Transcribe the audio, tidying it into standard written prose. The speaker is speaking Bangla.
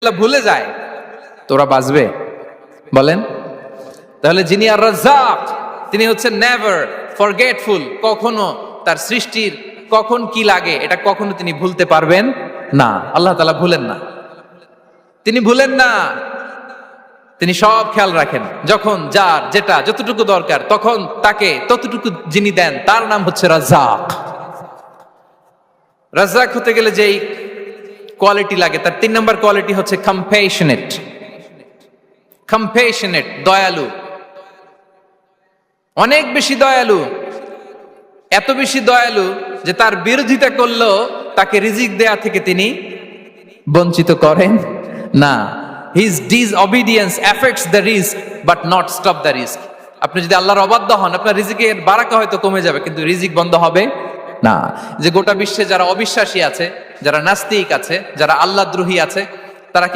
ভুলে যায় তোরা বাঁচবে বলেন? তাহলে যিনি আর রাজ্জাক তিনি হচ্ছেন নেভার ফরগেটফুল, কখনো তার সৃষ্টির কখন কি লাগে এটা কখনো তিনি ভুলতে পারবেন না। আল্লাহ তাআলা ভুলেন না, তিনি ভুলেন না, তিনি সব খেয়াল রাখেন। যখন যার যেটা যতটুকু দরকার তখন তাকে ততটুকু যিনি দেন তার নাম হচ্ছে রাজ্জাক। রাজ্জাক হতে গেলে যেই কোয়ালিটি লাগে তার 3 নম্বর কোয়ালিটি হচ্ছে কম্প্যাশনেট। কম্প্যাশনেট, দয়ালু, অনেক বেশি দয়ালু, এত বেশি দয়ালু যে তার বিরোধিতা করলেও তাকে রিজিক দেয়া থেকে তিনি বঞ্চিত করেন না। His disobedience effects the risk but not stop the risk. আপনি যদি আল্লাহর অবাধ্য হন আপনার রিজিকের বারাকা হয়তো কমে যাবে কিন্তু রিজিক বন্ধ হবে না। যে গোটা বিশ্বে যারা অবিশ্বাসী আছে, যারা নাস্তিক আছে, যারা আল্লাহদ্রোহী আছে,